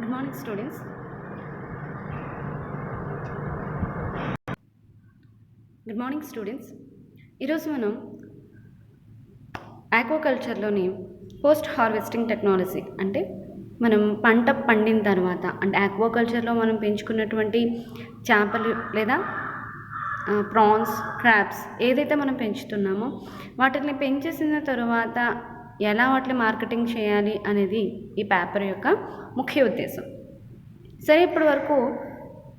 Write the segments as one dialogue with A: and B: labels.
A: Good morning, students. Good morning students. ఈరోజు మనం ఆక్వాకల్చర్లోని post harvesting technology అంటే మనం పంట పండిన తర్వాత అంటే ఆక్వాకల్చర్లో మనం పెంచుకున్నటువంటి చేపలు లేదా ప్రాన్స్, క్రాబ్స్ ఏదైతే మనం పెంచుతున్నామో వాటిని పెంచేసిన తర్వాత ఎలా వాటిని మార్కెటింగ్ చేయాలి అనేది ఈ పేపర్ యొక్క ముఖ్య ఉద్దేశం. సరే, ఇప్పటి వరకు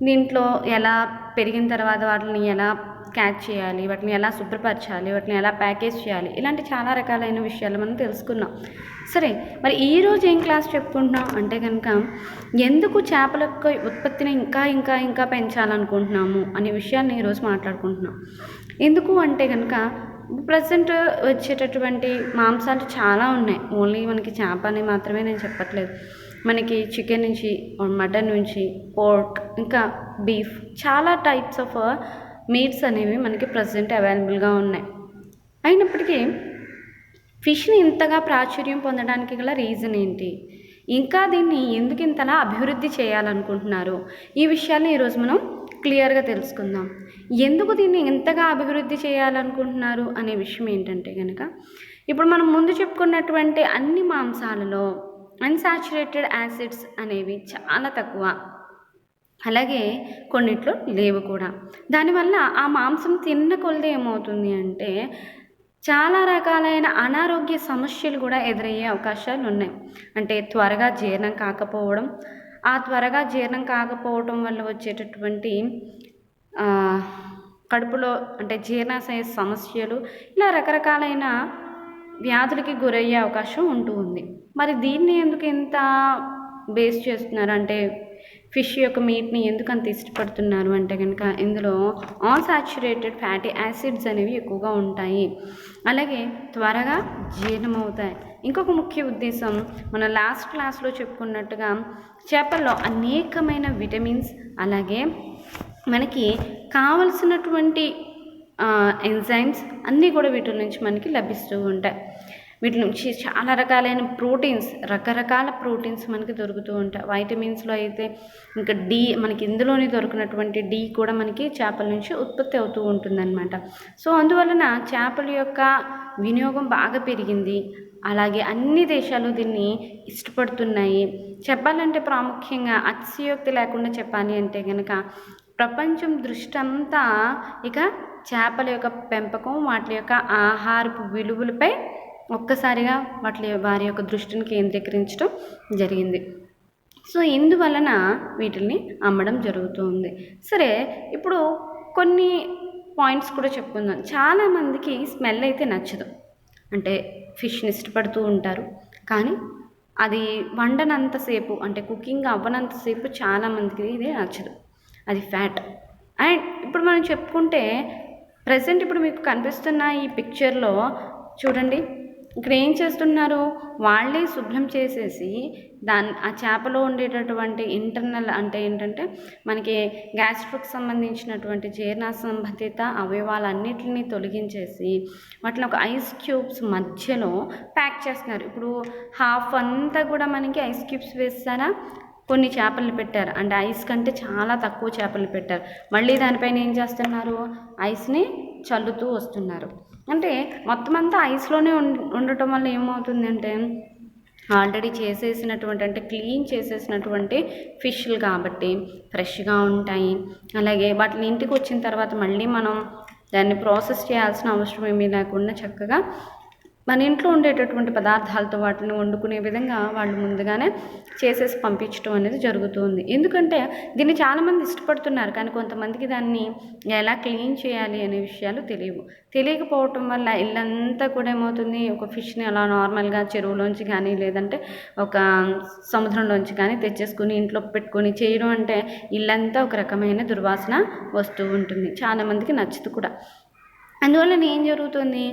A: దీంట్లో ఎలా పెరిగిన తర్వాత వాటిని ఎలా క్యాచ్ చేయాలి, వాటిని ఎలా శుభ్రపరచాలి, వాటిని ఎలా ప్యాకేజ్ చేయాలి, ఇలాంటి చాలా రకాలైన విషయాలు మనం తెలుసుకున్నాం. సరే, మరి ఈరోజు ఏం క్లాస్ చెప్పుకుంటున్నాం అంటే కనుక ఎందుకు చేపల యొక్క ఉత్పత్తిని ఇంకా పెంచాలనుకుంటున్నాము అనే విషయాన్ని ఈరోజు మాట్లాడుకుంటున్నాం. ఎందుకు అంటే కనుక ప్రజెంట్ వచ్చేటటువంటి మాంసాలు చాలా ఉన్నాయి. ఓన్లీ మనకి చేప అని మాత్రమే నేను చెప్పట్లేదు. మనకి చికెన్ నుంచి, మటన్ నుంచి, పోర్క్, ఇంకా బీఫ్, చాలా టైప్స్ ఆఫ్ మీట్స్ అనేవి మనకి ప్రజెంట్ అవైలబుల్గా ఉన్నాయి. అయినప్పటికీ ఫిష్ని ఇంతగా ప్రాచుర్యం పొందడానికి గల రీజన్ ఏంటి, ఇంకా దీన్ని ఎందుకు ఇంతలా అభివృద్ధి చేయాలనుకుంటున్నారు, ఈ విషయాన్ని ఈరోజు మనం క్లియర్గా తెలుసుకుందాం. ఎందుకు దీన్ని ఇంతగా అభివృద్ధి చేయాలనుకుంటున్నారు అనే విషయం ఏంటంటే కనుక ఇప్పుడు మనం ముందు చెప్పుకున్నటువంటి అన్ని మాంసాలలో అన్సాచురేటెడ్ యాసిడ్స్ అనేవి చాలా తక్కువ, అలాగే కొన్నిట్లో లేవు కూడా. దానివల్ల ఆ మాంసం తిన్న కొలది ఏమవుతుంది అంటే చాలా రకాలైన అనారోగ్య సమస్యలు కూడా ఎదురయ్యే అవకాశాలు ఉన్నాయి. అంటే త్వరగా జీర్ణం కాకపోవడం, ఆ త్వరగా జీర్ణం కాకపోవడం వల్ల వచ్చేటటువంటి కడుపులో అంటే జీర్ణాశయ సమస్యలు, ఇలా రకరకాలైన వ్యాధులకి గురయ్యే అవకాశం ఉంటూ ఉంది. మరి దీన్ని ఎందుకు ఇంత బేస్ చేస్తున్నారు అంటే ఫిష్ యొక్క మీట్ని ఎందుకు అంత ఇష్టపడుతున్నారు అంటే కనుక ఇందులో అన్సాచురేటెడ్ ఫ్యాటీ యాసిడ్స్ అనేవి ఎక్కువగా ఉంటాయి, అలాగే త్వరగా జీర్ణమవుతాయి. ఇంకొక ముఖ్య ఉద్దేశం మన లాస్ట్ క్లాస్లో చెప్పుకున్నట్టుగా చేపల్లో అనేకమైన విటమిన్స్, అలాగే మనకి కావలసినటువంటి ఎంజైమ్స్ అన్నీ కూడా వీటి నుంచి మనకి లభిస్తూ ఉంటాయి. వీటి నుంచి చాలా రకాలైన ప్రోటీన్స్, రకరకాల ప్రోటీన్స్ మనకి దొరుకుతూ ఉంటాయి. వైటమిన్స్లో అయితే ఇంకా డి, మనకి ఇందులోనే దొరికినటువంటి డి కూడా మనకి చేపల నుంచి ఉత్పత్తి అవుతూ ఉంటుందన్నమాట. సో అందువలన చేపల యొక్క వినియోగం బాగా పెరిగింది, అలాగే అన్ని దేశాలు దీన్ని ఇష్టపడుతున్నాయి. చెప్పాలంటే ప్రాముఖ్యంగా అతిశయోక్తి లేకుండా చెప్పాలి అంటే కనుక ప్రపంచం దృష్టి అంతా ఇక చేపల యొక్క పెంపకం, వాటి యొక్క ఆహారపు విలువలపై ఒక్కసారిగా వారి యొక్క దృష్టిని కేంద్రీకరించడం జరిగింది. సో ఇందువలన వీటిని అమ్మడం జరుగుతుంది. సరే, ఇప్పుడు కొన్ని పాయింట్స్ కూడా చెప్పుకుందాం. చాలామందికి స్మెల్ అయితే నచ్చదు, అంటే ఫిష్ని ఇష్టపడుతూ ఉంటారు, కానీ అది వండనంతసేపు అంటే కుకింగ్ అవ్వనంతసేపు చాలామందికి ఇది నచ్చదు, అది ఫ్యాట్. అండ్ ఇప్పుడు మనం చెప్పుకుంటే ప్రజెంట్ ఇప్పుడు మీకు కనిపిస్తున్న ఈ పిక్చర్లో చూడండి, ఇక్కడ ఏం చేస్తున్నారు, వాళ్ళే శుభ్రం చేసేసి ఆ చేపలో ఉండేటటువంటి ఇంటర్నల్ అంటే ఏంటంటే మనకి గ్యాస్ట్రిక్ సంబంధించినటువంటి జీర్ణ సంబంధిత అవయవాలన్నిటిని తొలగించేసి వాటిని ఒక ఐస్ క్యూబ్స్ మధ్యలో ప్యాక్ చేస్తున్నారు. ఇప్పుడు హాఫ్ అంతా కూడా మనకి ఐస్ క్యూబ్స్ వేస్తారా, కొన్ని చేపలు పెట్టారు, అంటే ఐస్ కంటే చాలా తక్కువ చేపలు పెట్టారు. మళ్ళీ దానిపైన ఏం చేస్తున్నారు, ఐస్ని చల్లుతూ వస్తున్నారు. అంటే మొత్తం అంతా ఐస్లోనే ఉండటం వల్ల ఏమవుతుందంటే ఆల్రెడీ చేసేసినటువంటి అంటే క్లీన్ చేసేసినటువంటి ఫిష్లు కాబట్టి ఫ్రెష్గా ఉంటాయి. అలాగే వాటిని ఇంటికి వచ్చిన తర్వాత మళ్ళీ మనం దాన్ని ప్రాసెస్ చేయాల్సిన అవసరం ఏమీ లేకుండా చక్కగా మన ఇంట్లో ఉండేటటువంటి పదార్థాలతో వాటిని వండుకునే విధంగా వాళ్ళు ముందుగానే చేసేసి పంపించడం అనేది జరుగుతుంది. ఎందుకంటే దీన్ని చాలామంది ఇష్టపడుతున్నారు, కానీ కొంతమందికి దాన్ని ఎలా క్లీన్ చేయాలి అనే విషయాలు తెలియకపోవటం వల్ల ఇల్లంతా కూడా ఏమవుతుంది, ఒక ఫిష్ని అలా నార్మల్గా చెరువులోంచి కానీ లేదంటే ఒక సముద్రంలోంచి కానీ తెచ్చేసుకుని ఇంట్లో పెట్టుకొని చేయడం అంటే ఇల్లంతా ఒక రకమైన దుర్వాసన వస్తూ ఉంటుంది, చాలామందికి నచ్చదు కూడా. అందువల్ల ఏం జరుగుతుంది,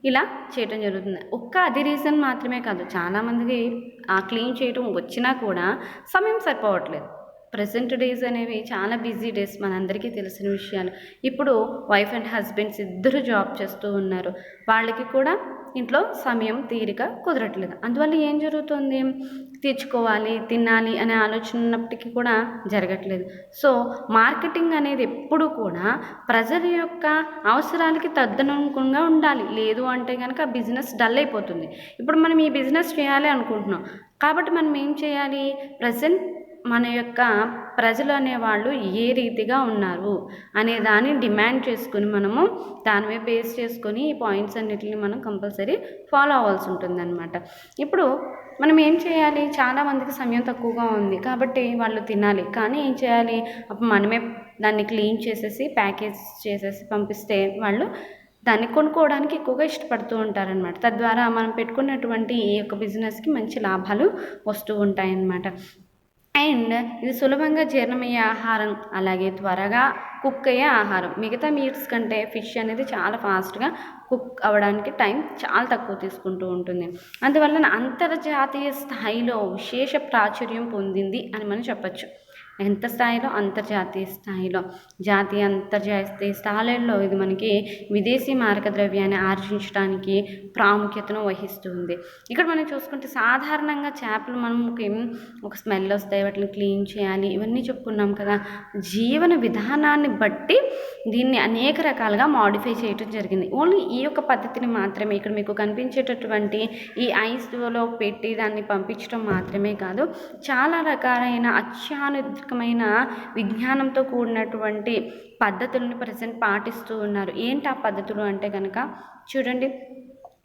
A: ఇలా చేయటం జరుగుతుంది. అది రీజన్ మాత్రమే కాదు, చాలామందికి ఆ క్లీన్ చేయటం వచ్చినా కూడా సమయం సరిపోవట్లేదు. ప్రెజెంట్ డేస్ అనేవి చాలా బిజీ డేస్, మనందరికీ తెలిసిన విషయాలు. ఇప్పుడు వైఫ్ అండ్ హస్బెండ్స్ ఇద్దరు జాబ్ చేస్తూ ఉన్నారు. వాళ్ళకి కూడా ఇంట్లో సమయం తీరిక కుదరట్లేదు. అందువల్ల ఏం జరుగుతుంది, తెచ్చుకోవాలి తినాలి అనే ఆలోచన ఉన్నప్పటికీ కూడా జరగట్లేదు. సో మార్కెటింగ్ అనేది ఎప్పుడు కూడా ప్రజల యొక్క అవసరాలకి తద్దనుగుణంగా ఉండాలి. లేదు అంటే కనుక బిజినెస్ డల్ అయిపోతుంది. ఇప్పుడు మనం ఈ బిజినెస్ చేయాలి అనుకుంటున్నాం కాబట్టి మనం ఏం చేయాలి, ప్రజెంట్ మన యొక్క ప్రజలు అనేవాళ్ళు ఏ రీతిగా ఉన్నారు అనే దాన్ని డిమాండ్ చేసుకుని మనము దాని మీద బేస్ చేసుకొని ఈ పాయింట్స్ అన్నిటిని మనం కంపల్సరీ ఫాలో అవ్వాల్సి ఉంటుందన్నమాట. ఇప్పుడు మనం ఏం చేయాలి, చాలామందికి సమయం తక్కువగా ఉంది కాబట్టి వాళ్ళు తినాలి, కానీ ఏం చేయాలి, అప్పుడు మనమే దాన్ని క్లీన్ చేసేసి ప్యాకేజ్ చేసేసి పంపిస్తే వాళ్ళు దాన్ని కొనుక్కోవడానికి ఎక్కువగా ఇష్టపడుతూ ఉంటారనమాట. తద్వారా మనం పెట్టుకున్నటువంటి ఈ యొక్క బిజినెస్కి మంచి లాభాలు వస్తూ ఉంటాయన్నమాట. అండ్ ఇది సులభంగా జీర్ణమయ్యే ఆహారం, అలాగే త్వరగా కుక్ అయ్యే ఆహారం. మిగతా మీట్స్ కంటే ఫిష్ అనేది చాలా ఫాస్ట్గా కుక్ అవ్వడానికి టైం చాలా తక్కువ తీసుకుంటూ ఉంటుంది. అందువలన అంతర్జాతీయ స్థాయిలో విశేష ప్రాచుర్యం పొందింది అని మనం చెప్పచ్చు. ఎంత స్థాయిలో, అంతర్జాతీయ స్థాయిలో, జాతీయ అంతర్జాతీయ స్థాయిల్లో ఇది మనకి విదేశీ మారక ద్రవ్యాన్ని ఆర్జించడానికి ప్రాముఖ్యతను వహిస్తుంది. ఇక్కడ మనం చూసుకుంటే సాధారణంగా చేపలు మనకి ఒక స్మెల్ వస్తాయి, వాటిని క్లీన్ చేయాలి, ఇవన్నీ చెప్పుకున్నాం కదా. జీవన విధానాన్ని బట్టి దీన్ని అనేక రకాలుగా మాడిఫై చేయడం జరిగింది. ఓన్లీ ఈ యొక్క పద్ధతిని మాత్రమే ఇక్కడ మీకు కనిపించేటటువంటి ఈ ఐస్లో పెట్టి దాన్ని పంపించడం మాత్రమే కాదు, చాలా రకాలైన అత్యాధునికమైన విజ్ఞానంతో కూడినటువంటి పద్ధతులను ప్రజెంట్ పాటిస్తూ ఉన్నారు. ఏంటి ఆ పద్ధతులు అంటే కనుక చూడండి,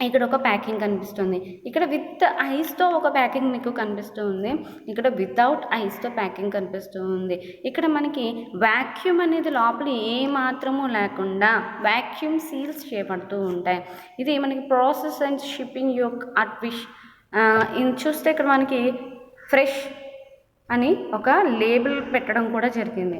A: ఇక్కడ ఒక ప్యాకింగ్ కనిపిస్తుంది, ఇక్కడ విత్ ఐస్తో ఒక ప్యాకింగ్ మీకు కనిపిస్తూ ఉంది, ఇక్కడ వితౌట్ ఐస్తో ప్యాకింగ్ కనిపిస్తూ ఉంది. ఇక్కడ మనకి వ్యాక్యూమ్ అనేది లోపల ఏ మాత్రము లేకుండా వ్యాక్యూమ్ సీల్స్ చేయబడుతూ ఉంటాయి. ఇది మనకి ప్రాసెస్ అండ్ షిప్పింగ్ యొక్క అట్విష్ ఇది చూస్తే ఇక్కడ మనకి ఫ్రెష్ అని ఒక లేబుల్ పెట్టడం కూడా జరిగింది.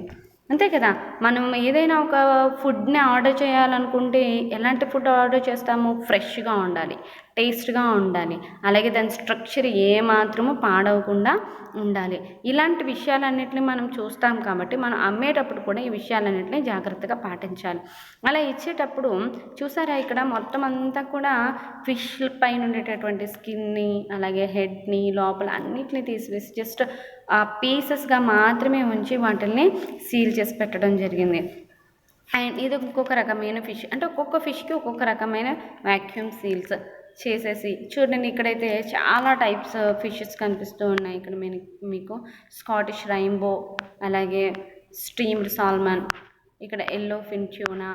A: అంతే కదా, మనం ఏదైనా ఒక ఫుడ్ని ఆర్డర్ చేయాలనుకుంటే ఎలాంటి ఫుడ్ ఆర్డర్ చేస్తాము, ఫ్రెష్గా ఉండాలి, టేస్ట్గా ఉండాలి, అలాగే దాని స్ట్రక్చర్ ఏమాత్రము పాడవకుండా ఉండాలి. ఇలాంటి విషయాలన్నింటినీ మనం చూస్తాం కాబట్టి మనం అమ్మేటప్పుడు కూడా ఈ విషయాలన్నింటినీ జాగ్రత్తగా పాటించాలి. అలా ఇచ్చేటప్పుడు చూసారా, ఇక్కడ మొత్తం అంతా కూడా ఫిష్ పైన ఉండేటటువంటి స్కిన్ని, అలాగే హెడ్ని, లోపల అన్నిటినీ తీసివేసి జస్ట్ ఆ పీసెస్గా మాత్రమే ఉంచి వాటిని సీల్ చేసి పెట్టడం జరిగింది. అండ్ ఇది ఇంకొక రకమైన ఫిష్, అంటే ఒక్కొక్క ఫిష్కి ఒక్కొక్క రకమైన వ్యాక్యూమ్ సీల్స్ చేసేసి చూడండి. ఇక్కడైతే చాలా టైప్స్ ఫిషెస్ కనిపిస్తూ ఉన్నాయి. ఇక్కడ మీకు స్కాటిష్ రైంబో, అలాగే స్టీమ్డ్ సాల్మన్, ఇక్కడ yellow fin tuna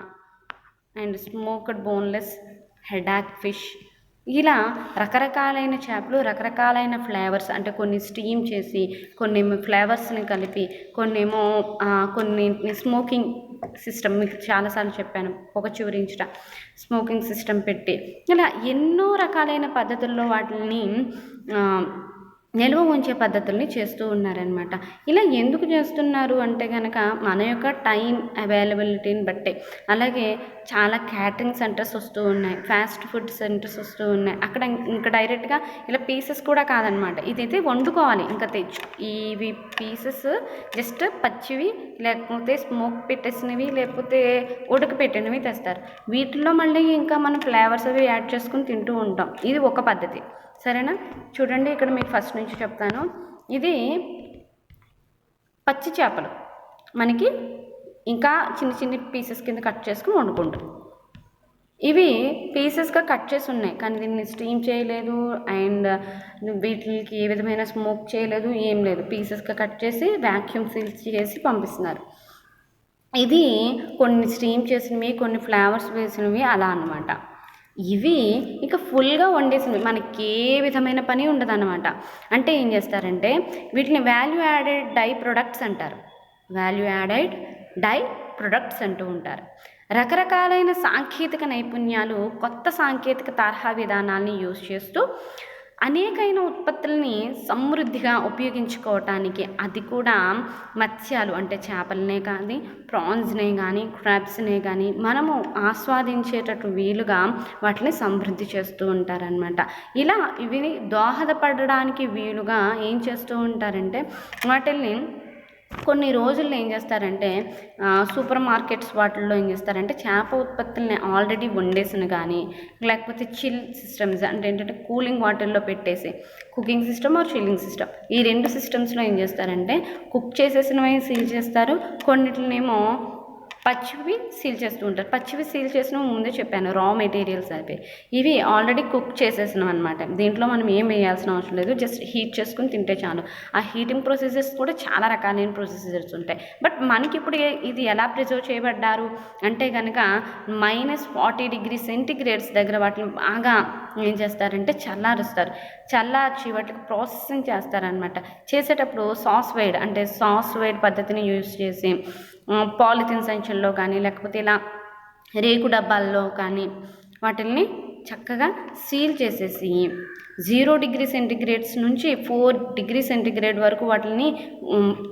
A: and smoked boneless haddock fish, ఇలా రకరకాలైన చేపలు, రకరకాలైన ఫ్లేవర్స్, అంటే కొన్ని స్టీమ్ చేసి, కొన్ని ఫ్లేవర్స్ని కలిపి, కొన్ని స్మోకింగ్ సిస్టమ్, మీకు చాలాసార్లు చెప్పాను, పొగ చివరించడం, స్మోకింగ్ సిస్టమ్ పెట్టి, ఇలా ఎన్నో రకాలైన పద్ధతుల్లో వాటిని నిల్వ ఉంచే పద్ధతుల్ని చేస్తూ ఉన్నారనమాట. ఇలా ఎందుకు చేస్తున్నారు అంటే కనుక మన యొక్క టైం అవైలబిలిటీని బట్టే, అలాగే చాలా క్యాటరింగ్ సెంటర్స్ వస్తూ ఉన్నాయి, ఫాస్ట్ ఫుడ్ సెంటర్స్ వస్తూ ఉన్నాయి. అక్కడ ఇంకా డైరెక్ట్గా ఇలా పీసెస్ కూడా కాదనమాట, ఇదైతే వండుకోవాలి, ఇంకా ఇవి పీసెస్ జస్ట్ పచ్చివి, లేకపోతే స్మోక్ పెట్టేసినవి, లేకపోతే ఉడకపెట్టినవి తెస్తారు. వీటిల్లో మళ్ళీ ఇంకా మనం ఫ్లేవర్స్ అవి యాడ్ చేసుకుని తింటూ ఉంటాం. ఇది ఒక పద్ధతి, సరేనా. చూడండి, ఇక్కడ మీకు ఫస్ట్ నుంచి చెప్తాను. ఇది పచ్చి చేపలు మనకి ఇంకా చిన్న చిన్న పీసెస్ కింద కట్ చేసుకుని వండుకుంటాం. ఇవి పీసెస్గా కట్ చేసి ఉన్నాయి, కానీ దీన్ని స్టీమ్ చేయలేదు, అండ్ వీటికి ఏ విధమైన స్మోక్ చేయలేదు, ఏం లేదు, పీసెస్గా కట్ చేసి వ్యాక్యూమ్ సీల్స్ చేసి పంపిస్తున్నారు. ఇది కొన్ని స్టీమ్ చేసినవి, కొన్ని ఫ్లేవర్స్ వేసినవి, అలా అన్నమాట. ఇవి ఇక ఫుల్గా వండేసినవి, మనకి ఏ విధమైన పని ఉండదు అన్నమాట. అంటే ఏం చేస్తారంటే వీటిని వాల్యూ యాడెడ్ డై ప్రొడక్ట్స్ అంటారు, వాల్యూ యాడెడ్ డై ప్రొడక్ట్స్ అంటూ ఉంటారు. రకరకాలైన సాంకేతిక నైపుణ్యాలు, కొత్త సాంకేతిక తరహా విధానాలని యూజ్ చేస్తూ అనేకైన ఉత్పత్తులని సమృద్ధిగా ఉపయోగించుకోవటానికి, అది కూడా మత్స్యాలు అంటే చేపలనే కానీ, ప్రాన్స్నే కానీ, క్రాబ్స్నే కానీ మనము ఆస్వాదించేటట్టు వీలుగా వాటిని సమృద్ధి చేస్తూ ఉంటారనమాట. ఇలా ఇవి దోహదపడడానికి వీలుగా ఏం చేస్తూ ఉంటారంటే వాటిని కొన్ని రోజుల్లో ఏం చేస్తారంటే సూపర్ మార్కెట్స్ వాటిల్లో ఏం చేస్తారంటే చేప ఉత్పత్తుల్ని ఆల్రెడీ వండేసిన కానీ లేకపోతే చిల్ సిస్టమ్స్ అంటే ఏంటంటే కూలింగ్ వాటర్లో పెట్టేసి cooking system or chilling system ఈ రెండు సిస్టమ్స్లో ఏం చేస్తారంటే కుక్ చేసేసినవి సీల్ చేస్తారు, కొన్నిటినేమో పచ్చివి సీల్ చేస్తూ ఉంటారు. పచ్చివి సీల్ చేసినవి ముందే చెప్పాను, రా మెటీరియల్స్ అవి. ఇవి ఆల్రెడీ కుక్ చేసేసినాం అనమాట. దీంట్లో మనం ఏం వేయాల్సిన అవసరం లేదు, జస్ట్ హీట్ చేసుకుని తింటే చాలు. ఆ హీటింగ్ ప్రొసీజర్స్ కూడా చాలా రకాలైన ప్రొసీజర్స్ ఉంటాయి. బట్ మనకి ఇప్పుడు ఇది ఎలా ప్రిజర్వ్ చేయబడ్డారు అంటే కనుక -40°C దగ్గర వాటిని బాగా ఏం చేస్తారంటే చల్లారుస్తారు. చల్లార్చి వాటికి ప్రాసెసింగ్ చేస్తారనమాట. చేసేటప్పుడు సాస్ వైడ్ పద్ధతిని యూజ్ చేసి పాలిథిన్ సంచుల్లో కానీ లేకపోతే ఇలా రేకు డబ్బాల్లో కానీ వాటిల్ని చక్కగా సీల్ చేసేసి 0°C నుంచి 4°C వరకు వాటిని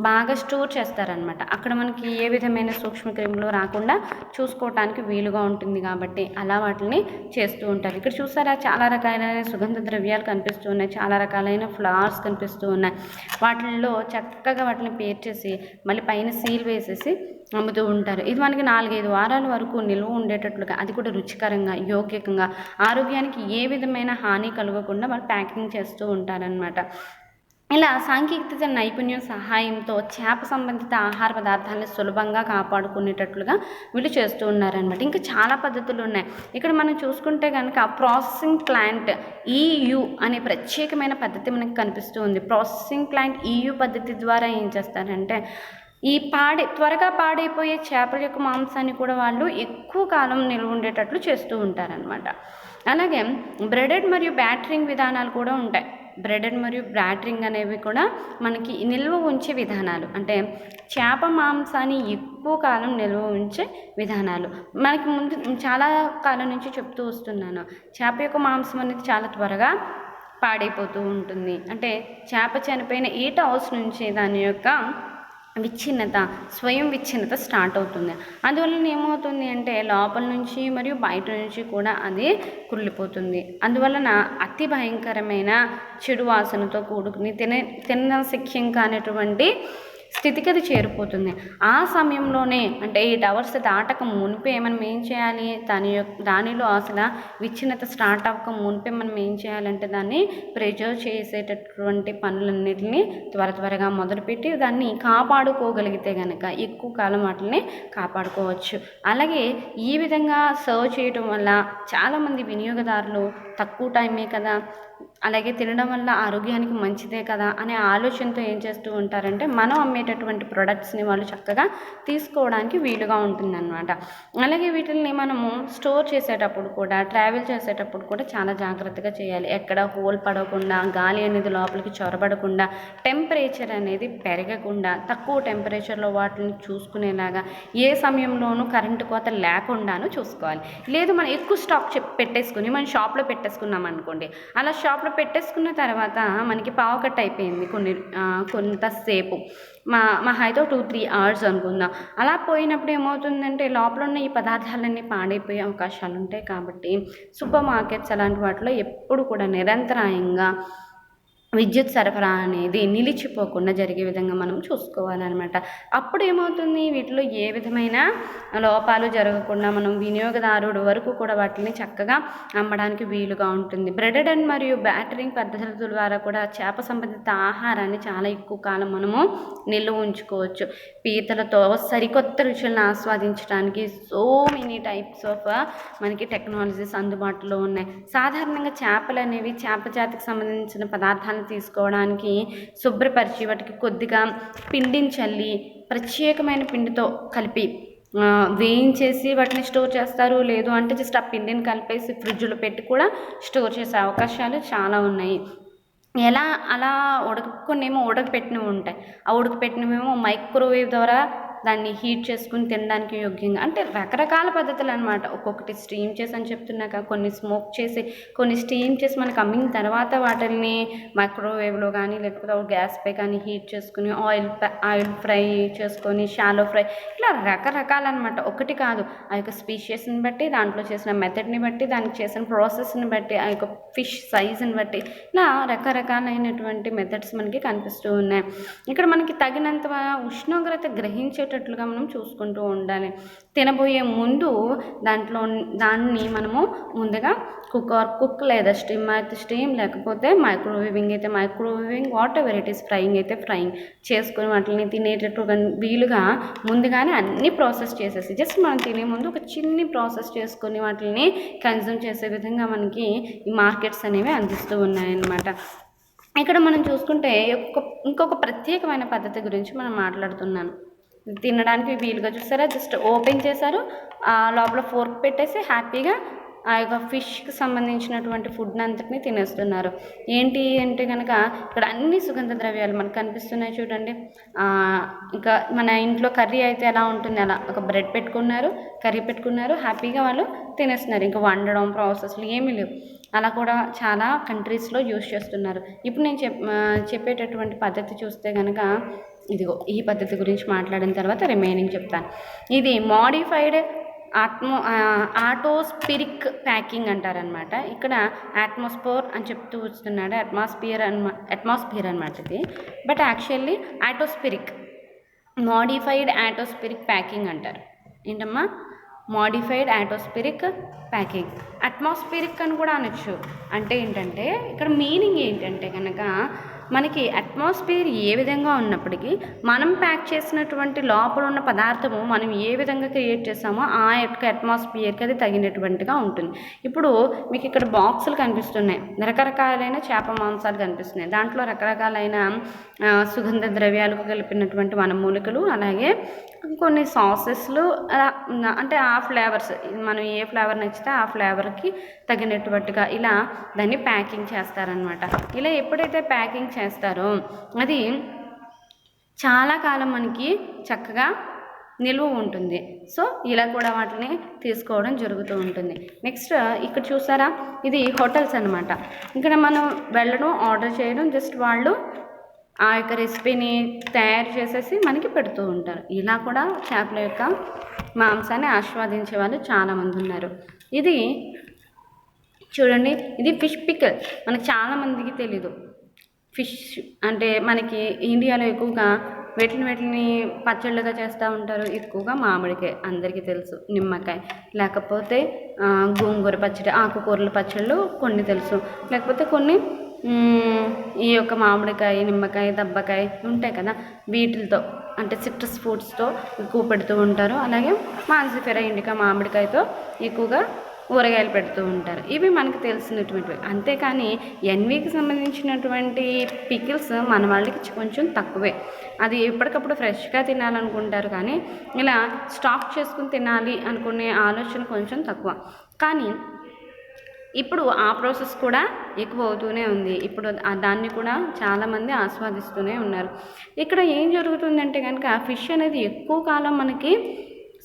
A: బాగా స్టోర్ చేస్తారనమాట. అక్కడ మనకి ఏ విధమైన సూక్ష్మక్రిములు రాకుండా చూసుకోవటానికి వీలుగా ఉంటుంది కాబట్టి అలా వాటిని చేస్తూ ఉంటారు. ఇక్కడ చూసారా చాలా రకాలైన సుగంధ ద్రవ్యాలు కనిపిస్తూ ఉన్నాయి, చాలా రకాలైన ఫ్లవర్స్ కనిపిస్తూ ఉన్నాయి. వాటిల్లో చక్కగా వాటిని పేర్చేసి మళ్ళీ పైన సీల్ వేసేసి అమ్ముతూ ఉంటారు. ఇది మనకి 4-5 వారాల వరకు నిల్వ ఉండేటట్లుగా, అది కూడా రుచికరంగా యోగ్యకంగా ఆరోగ్యానికి ఏ విధమైన హాని కలగకుండా వాళ్ళు ప్యాకింగ్ చేస్తూ ఉంటారనమాట. ఇలా సాంకేతిక నైపుణ్యం సహాయంతో చేప సంబంధిత ఆహార పదార్థాలను సులభంగా కాపాడుకునేటట్లుగా వీళ్ళు చేస్తూ ఉన్నారనమాట. ఇంకా చాలా పద్ధతులు ఉన్నాయి. ఇక్కడ మనం చూసుకుంటే కనుక ప్రాసెసింగ్ ప్లాంట్ EU అనే ప్రత్యేకమైన పద్ధతి మనకు కనిపిస్తూ ఉంది. ప్రాసెసింగ్ ప్లాంట్ EU పద్ధతి ద్వారా ఏం చేస్తారంటే ఈ త్వరగా పాడైపోయే చేపల యొక్క మాంసాన్ని కూడా వాళ్ళు ఎక్కువ కాలం నిల్వ ఉండేటట్లు చేస్తూ ఉంటారనమాట. అలాగే బ్రెడెడ్ మరియు బ్యాటరింగ్ విధానాలు కూడా ఉంటాయి. బ్రెడెడ్ మరియు బ్యాటరింగ్ అనేవి కూడా మనకి నిల్వ ఉంచే విధానాలు, అంటే చేప మాంసాన్ని ఎక్కువ కాలం నిల్వ ఉంచే విధానాలు. మనకి ముందు చాలా కాలం నుంచి చెప్తూ వస్తున్నాను, చేప యొక్క మాంసం అనేది చాలా త్వరగా పాడైపోతూ ఉంటుంది. అంటే చేప చనిపోయిన 8 అవర్స్ నుంచి దాని యొక్క స్వయం విచ్ఛిన్నత స్టార్ట్ అవుతుంది. అందువలన ఏమవుతుంది అంటే లోపల నుంచి మరియు బయట నుంచి కూడా అది కుళ్ళిపోతుంది. అందువలన అతి భయంకరమైన చెడు వాసనతో కూడుకుని తినశక్యం కానటువంటి స్థితికి అది చేరిపోతుంది. ఆ సమయంలోనే అంటే 8 అవర్స్ దాటక మునిపే మనం ఏం చేయాలి, దానిలో అసలు విచ్ఛిన్నత స్టార్ట్ అవ్వక మునిపే మనం ఏం చేయాలంటే దాన్ని ప్రిజర్వ్ చేసేటటువంటి పనులన్నిటిని త్వరగా మొదలుపెట్టి దాన్ని కాపాడుకోగలిగితే కనుక ఎక్కువ కాలం వాటిని కాపాడుకోవచ్చు. అలాగే ఈ విధంగా సర్వ్ చేయడం వల్ల చాలామంది వినియోగదారులు తక్కువ టైమే కదా, అలాగే తినడం వల్ల ఆరోగ్యానికి మంచిదే కదా అనే ఆలోచనతో ఏం చేస్తూ ఉంటారంటే మనం అమ్మేటటువంటి ప్రొడక్ట్స్ని వాళ్ళు చక్కగా తీసుకోవడానికి వీలుగా ఉంటుందన్నమాట. అలాగే వీటిని మనము స్టోర్ చేసేటప్పుడు కూడా, ట్రావెల్ చేసేటప్పుడు కూడా చాలా జాగ్రత్తగా చేయాలి. ఎక్కడ హోల్ పడకుండా, గాలి అనేది లోపలికి చొరబడకుండా, టెంపరేచర్ అనేది పెరగకుండా తక్కువ టెంపరేచర్లో వాటిని చూసుకునేలాగా ఏ సమయంలోనూ కరెంటు కోత లేకుండాను చూసుకోవాలి. లేదు మనం ఎక్కువ స్టాక్ పెట్టేసుకుని మన షాప్లో పెట్టేసుకున్నాం అనుకోండి, అలా షాప్లో పెట్టేసుకున్న తర్వాత మనకి పావుకట్ట అయిపోయింది కొంతసేపు, మా హైతో 2-3 అవర్స్ అనుకుందాం. అలా పోయినప్పుడు ఏమవుతుందంటే లోపల ఉన్న ఈ పదార్థాలన్నీ పాడైపోయే అవకాశాలు ఉంటాయి. కాబట్టి సూపర్ మార్కెట్స్ అలాంటి వాటిలో ఎప్పుడు కూడా నిరంతరాయంగా విద్యుత్ సరఫరా అనేది నిలిచిపోకుండా జరిగే విధంగా మనం చూసుకోవాలన్నమాట. అప్పుడు ఏమవుతుంది, వీటిలో ఏ విధమైన లోపాలు జరగకుండా మనం వినియోగదారుడు వరకు కూడా వాటిని చక్కగా అమ్మడానికి వీలుగా ఉంటుంది. బ్రెడెడ్ అండ్ మరియు బ్యాటరింగ్ పద్ధతుల ద్వారా కూడా చేప సంబంధిత ఆహారాన్ని చాలా ఎక్కువ కాలం మనము నిల్వ ఉంచుకోవచ్చు. పీతలతో సరికొత్త రుచులను ఆస్వాదించడానికి సో మెనీ టైప్స్ ఆఫ్ మనకి టెక్నాలజీస్ అందుబాటులో ఉన్నాయి. సాధారణంగా చేపలు అనేవి చేప జాతికి సంబంధించిన పదార్థాలను తీసుకోవడానికి శుభ్రపరిచి వాటికి కొద్దిగా పిండిని చల్లి ప్రత్యేకమైన పిండితో కలిపి వేయించేసి వాటిని స్టోర్ చేస్తారు. లేదు అంటే జస్ట్ ఆ పిండిని కలిపేసి ఫ్రిడ్జ్లో పెట్టి కూడా స్టోర్ చేసే అవకాశాలు చాలా ఉన్నాయి. అలా కొన్నేమో ఉడకపెట్టినవి ఉంటాయి. ఆ ఉడకపెట్టినవేమో మైక్రోవేవ్ ద్వారా దాన్ని హీట్ చేసుకుని తినడానికి యోగ్యంగా, అంటే రకరకాల పద్ధతులు అనమాట. ఒక్కొక్కటి స్టీమ్ చేసి అని చెప్తున్నాక, కొన్ని స్మోక్ చేసి, కొన్ని స్టీమ్ చేసి మనకు అమ్మిన తర్వాత వాటిని మైక్రోవేవ్లో కానీ లేకపోతే గ్యాస్పై కానీ హీట్ చేసుకుని ఆయిల్ ఫ్రై చేసుకొని, షాలో ఫ్రై, ఇలా రకరకాలన్నమాట. ఒకటి కాదు, ఆ యొక్క స్పీషియస్ని బట్టి, దాంట్లో చేసిన మెథడ్ని బట్టి, దానికి చేసిన ప్రాసెస్ని బట్టి, ఆ యొక్క ఫిష్ సైజుని బట్టి, ఇలా రకరకాలైనటువంటి మెథడ్స్ మనకి కనిపిస్తూ ఉన్నాయి. ఇక్కడ మనకి తగినంత ఉష్ణోగ్రత గ్రహించేటట్లుగా మనం చూసుకుంటూ ఉండాలి. తినబోయే ముందు దాన్ని మనము ముందుగా కుక్ లేదా స్టీమ్ అయితే స్టీమ్, లేకపోతే మైక్రోవేవింగ్ అయితే microwaving, whatever it is, frying అయితే ఫ్రైయింగ్ చేసుకుని వాటిని తినేటట్టుగా వీలుగా ముందుగానే అన్ని ప్రాసెస్ చేసేసి, జస్ట్ మనం తినే ముందు ఒక చిన్ని ప్రాసెస్ చేసుకొని వాటిని కన్జ్యూమ్ చేసే విధంగా మనకి ఈ మార్కెట్స్ అనేవి అందిస్తూ ఉన్నాయన్నమాట. ఇక్కడ మనం చూసుకుంటే ఇంకొక ప్రత్యేకమైన పద్ధతి గురించి మనం మాట్లాడుతున్నాను. తినడానికి వీలుగా చూసారా, జస్ట్ ఓపెన్ చేశారు, లోపల ఫోర్క్ పెట్టేసి హ్యాపీగా ఆ యొక్క ఫిష్కి సంబంధించినటువంటి ఫుడ్ని అంతటిని తినేస్తున్నారు. ఏంటి అంటే కనుక ఇక్కడ అన్ని సుగంధ ద్రవ్యాలు మనకు కనిపిస్తున్నాయి చూడండి. ఇంకా మన ఇంట్లో కర్రీ అయితే ఎలా ఉంటుంది అలా ఒక బ్రెడ్ పెట్టుకున్నారు, కర్రీ పెట్టుకున్నారు, హ్యాపీగా వాళ్ళు తినేస్తున్నారు. ఇంకా వండడం ప్రాసెస్లు ఏమీ లేవు. అలా కూడా చాలా కంట్రీస్లో యూజ్ చేస్తున్నారు. ఇప్పుడు నేను చెప్పేటటువంటి పద్ధతి చూస్తే కనుక ఇదిగో ఈ పద్ధతి గురించి మాట్లాడిన తర్వాత రిమైనింగ్ చెప్తాను. ఇది మోడిఫైడ్ ఆటోస్పిరిక్ ప్యాకింగ్ అంటారనమాట. ఇక్కడ అట్మాస్ఫియర్ అని చెప్తూ వస్తున్నాడు, అట్మాస్ఫియర్ అనమాట ఇది. బట్ యాక్చువల్లీ మోడిఫైడ్ ఆటోస్పిరిక్ ప్యాకింగ్ అంటారు. ఏంటమ్మా? Modified ఆటోస్పిరిక్ packing. అట్మాస్ఫిరిక్ అని కూడా అనొచ్చు. అంటే ఏంటంటే ఇక్కడ మీనింగ్ ఏంటంటే కనుక మనకి అట్మాస్ఫియర్ ఏ విధంగా ఉన్నప్పటికీ మనం ప్యాక్ చేసినటువంటి లోపల ఉన్న పదార్థము మనం ఏ విధంగా క్రియేట్ చేసామో ఆ యొక్క అట్మాస్ఫియర్కి అది తగినటువంటిగా ఉంటుంది. ఇప్పుడు మీకు ఇక్కడ బాక్సులు కనిపిస్తున్నాయి, రకరకాలైన చేప మాంసాలు కనిపిస్తున్నాయి. దాంట్లో రకరకాలైన సుగంధ ద్రవ్యాలు కలిపినటువంటి వనమూలికలు, అలాగే కొన్ని సాసెస్లు, అంటే ఆ ఫ్లేవర్స్ మనం ఏ ఫ్లేవర్ నచ్చితే ఆ ఫ్లేవర్కి తగినట్టుగా ఇలా దాన్ని ప్యాకింగ్ చేస్తారనమాట. ఇలా ఎప్పుడైతే ప్యాకింగ్ చేస్తారో అది చాలా కాలం మనకి చక్కగా నిల్వ ఉంటుంది. సో ఇలా కూడా వాటిని తీసుకోవడం జరుగుతూ ఉంటుంది. నెక్స్ట్ ఇక్కడ చూసారా, ఇది హోటల్స్ అనమాట. ఇక్కడ మనం వెళ్ళడం, ఆర్డర్ చేయడం, జస్ట్ వాళ్ళు ఆ యొక్క రెసిపీని తయారు చేసేసి మనకి పెడుతూ ఉంటారు. ఇలా కూడా చేపల యొక్క మాంసాన్ని ఆస్వాదించే వాళ్ళు చాలామంది ఉన్నారు. ఇది చూడండి, ఇది ఫిష్ పికిల్. మనకు చాలామందికి తెలీదు. ఫిష్ అంటే మనకి ఇండియాలో ఎక్కువగా వీటిని పచ్చళ్ళుగా చేస్తూ ఉంటారు. ఎక్కువగా మామిడికాయ అందరికీ తెలుసు, నిమ్మకాయ, లేకపోతే గోంగూర పచ్చడి, ఆకుకూరల పచ్చళ్ళు కొన్ని తెలుసు, లేకపోతే కొన్ని ఈ యొక్క మామిడికాయ, నిమ్మకాయ, దబ్బకాయ ఉంటాయి కదా, వీటితో అంటే సిట్రస్ ఫ్రూట్స్తో ఎక్కువ పెడుతూ ఉంటారు. అలాగే మాన్సిఫెరా ఇండికా మామిడికాయతో ఎక్కువగా ఊరగాయలు పెడుతూ ఉంటారు. ఇవి మనకు తెలిసినటువంటివి. అంతేకాని ఎన్వీకి సంబంధించినటువంటి పికిల్స్ మన వాళ్ళకి కొంచెం తక్కువే. అది ఎప్పటికప్పుడు ఫ్రెష్గా తినాలనుకుంటారు, కానీ ఇలా స్టాక్ చేసుకుని తినాలి అనుకునే ఆలోచన కొంచెం తక్కువ. కానీ ఇప్పుడు ఆ ప్రాసెస్ కూడా ఎక్కువ అవుతూనే ఉంది. ఇప్పుడు దాన్ని కూడా చాలామంది ఆస్వాదిస్తూనే ఉన్నారు. ఇక్కడ ఏం జరుగుతుందంటే కనుక ఫిష్ అనేది ఎక్కువ కాలం మనకి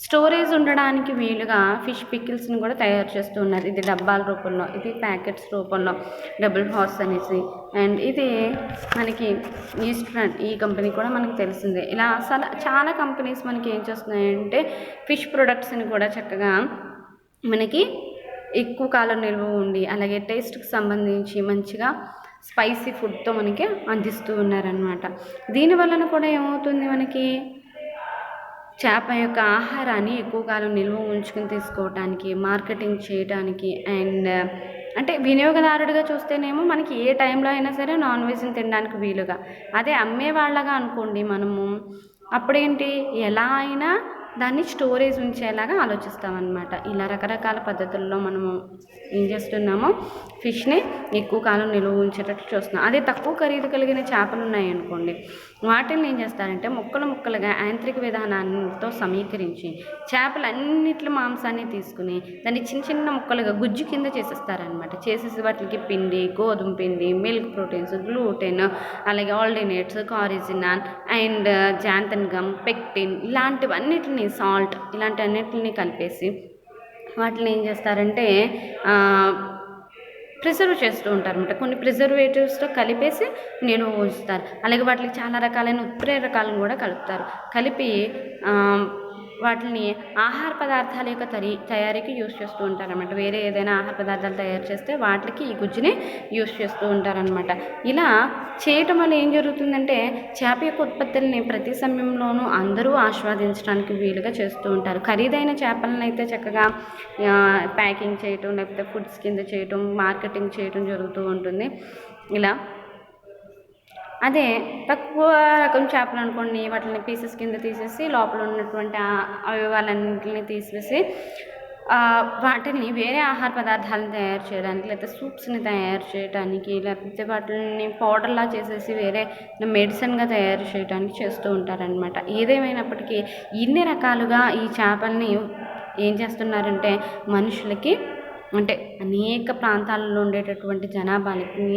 A: స్టోరేజ్ ఉండడానికి వీలుగా ఫిష్ పికిల్స్ని కూడా తయారు చేస్తూ ఉన్నారు. ఇది డబ్బాల రూపంలో, ఇది ప్యాకెట్స్ రూపంలో, డబుల్ హార్స్ అనేసి. అండ్ ఇది మనకి ఈస్టర్న్, ఈ కంపెనీ కూడా మనకు తెలిసిందే. ఇలా అసలు చాలా కంపెనీస్ మనకి ఏం చేస్తున్నాయంటే ఫిష్ ప్రొడక్ట్స్ని కూడా చక్కగా మనకి ఎక్కువ కాలం నిల్వ ఉండి, అలాగే టేస్ట్కి సంబంధించి మంచిగా స్పైసీ ఫుడ్తో మనకి అందిస్తూ ఉన్నారనమాట. దీనివలన కూడా ఏమవుతుంది, మనకి చేప యొక్క ఆహారాన్ని ఎక్కువ కాలం నిల్వ ఉంచుకుని తీసుకోవటానికి, మార్కెటింగ్ చేయడానికి, అండ్ అంటే వినియోగదారుడిగా చూస్తేనేమో మనకి ఏ టైంలో అయినా సరే నాన్ వెజ్ని తినడానికి వీలుగా, అదే అమ్మేవాళ్ళగా అనుకోండి మనము, అప్పుడేంటి ఎలా అయినా దాన్ని స్టోరేజ్ ఉంచేలాగా ఆలోచిస్తామన్నమాట. ఇలా రకరకాల పద్ధతుల్లో మనము ఏం చేస్తున్నామో ఫిష్ని ఎక్కువ కాలం నిల్వ ఉంచేటట్లు చూస్తున్నాం. అదే తక్కువ ఖరీదు కలిగిన చేపలు ఉన్నాయనుకోండి, వాటిని ఏం చేస్తారంటే ముక్కలు ముక్కలుగా యాంత్రిక విధానాలతో సమీకరించి చేపలన్నిటి మాంసాన్ని తీసుకుని దాన్ని చిన్న చిన్న ముక్కలుగా గుజ్జు కింద చేసేస్తారనమాట. చేసేసి వాటికి పిండి, గోధుమ పిండి, మిల్క్ ప్రోటీన్స్, గ్లూటెన్, అలాగే ఆల్డినేట్స్, కారిజినాన్ అండ్ జాంతన్ గమ్, పెక్టిన్ ఇలాంటివన్నిటిని, సాల్ట్ ఇలాంటి అన్నిటిని కలిపేసి వాటిని ఏం చేస్తారంటే ప్రిజర్వ్ చేస్తూ ఉంటారనమాట. కొన్ని ప్రిజర్వేటివ్స్తో కలిపేసి నిల్వ ఉంచుతారు. అలాగే వాటికి చాలా రకాలైన ఉత్ప్రేరకాలను కూడా కలుపుతారు. కలిపి వాటిని ఆహార పదార్థాల యొక్క తయారీకి యూస్ చేస్తూ ఉంటారనమాట. వేరే ఏదైనా ఆహార పదార్థాలు తయారు చేస్తే వాటికి ఈ గుజ్జుని యూస్ చేస్తూ ఉంటారనమాట. ఇలా చేయటం వల్ల ఏం జరుగుతుందంటే చేప యొక్క ఉత్పత్తుల్ని ప్రతి సమయంలోనూ అందరూ ఆస్వాదించడానికి వీలుగా చేస్తూ ఉంటారు. ఖరీదైన చేపలను అయితే చక్కగా ప్యాకింగ్ చేయటం, లేకపోతే ఫుడ్స్ కింద చేయటం, మార్కెటింగ్ చేయటం జరుగుతూ ఉంటుంది. ఇలా అదే తక్కువ రకం చేపలు అనుకోండి, వాటిని పీసెస్ కింద తీసేసి లోపల ఉన్నటువంటి అవయవాలన్నింటిని తీసేసి వాటిని వేరే ఆహార పదార్థాలను తయారు చేయడానికి, లేకపోతే సూప్స్ని తయారు చేయడానికి, లేకపోతే వాటిని పౌడర్లా చేసేసి వేరే మెడిసిన్గా తయారు చేయడానికి చేస్తూ ఉంటారనమాట. ఏదేమైనప్పటికీ ఇన్ని రకాలుగా ఈ చేపల్ని ఏం చేస్తున్నారంటే మనుషులకి, అంటే అనేక ప్రాంతాలలో ఉండేటటువంటి జనాభాలకి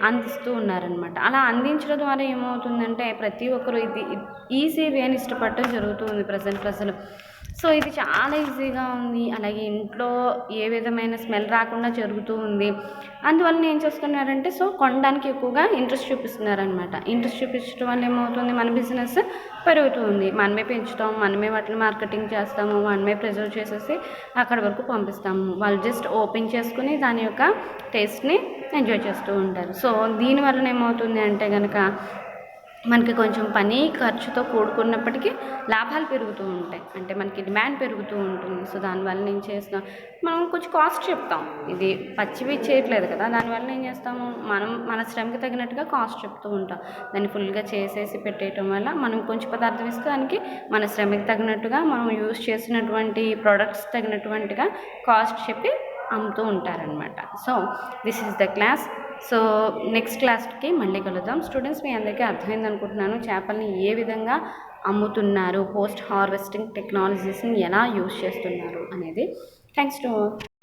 A: అందిస్తూ ఉన్నారనమాట. అలా అందించడం ద్వారా ఏమవుతుందంటే ప్రతి ఒక్కరు ఇది ఈజీ వేని ఇష్టపడటం జరుగుతుంది ప్రజలు. సో ఇది చాలా ఈజీగా ఉంది. అలాగే ఇంట్లో ఏ విధమైన స్మెల్ రాకుండా జరుగుతూ ఉంది. అందువల్ల ఏం చేస్తున్నారంటే కొనడానికి ఎక్కువగా ఇంట్రెస్ట్ చూపిస్తున్నారనమాట. ఇంట్రెస్ట్ చూపించడం వల్ల ఏమవుతుంది, మన బిజినెస్ పెరుగుతుంది. మనమే పెంచుతాం, మనమే వాటిని మార్కెటింగ్ చేస్తాము, మనమే ప్రిజర్వ్ చేసేసి అక్కడి వరకు పంపిస్తాము. వాళ్ళు జస్ట్ ఓపెన్ చేసుకుని దాని యొక్క టేస్ట్ని ఎంజాయ్ చేస్తూ ఉంటారు. సో దీనివల్ల ఏమవుతుంది అంటే కనుక మనకి కొంచెం పని ఖర్చుతో కూడుకున్నప్పటికీ లాభాలు పెరుగుతూ ఉంటాయి. అంటే మనకి డిమాండ్ పెరుగుతూ ఉంటుంది. సో దానివల్ల ఏం చేస్తాం, మనం కొంచెం కాస్ట్ చెప్తాం. ఇది పచ్చివి చేయట్లేదు కదా, దానివల్ల ఏం చేస్తాము, మనం మన శ్రమకి తగినట్టుగా కాస్ట్ చెప్తూ ఉంటాం. దాన్ని ఫుల్గా చేసేసి పెట్టేయటం వల్ల మనం కొంచెం పదార్థం ఇస్తే దానికి మన శ్రమకి తగినట్టుగా, మనం యూజ్ చేసినటువంటి ప్రోడక్ట్స్ తగినటువంటిగా కాస్ట్ చెప్పి అమ్ముతూ ఉంటారనమాట. So this is the class. So next క్లాస్కి మళ్ళీ కలుద్దాం. స్టూడెంట్స్, మీ అందరికీ అర్థమైంది అనుకుంటున్నాను. చేపల్ని ఏ విధంగా అమ్ముతున్నారు, పోస్ట్ హార్వెస్టింగ్ టెక్నాలజీస్ని ఎలా యూజ్ చేస్తున్నారు అనేది. Thanks to all.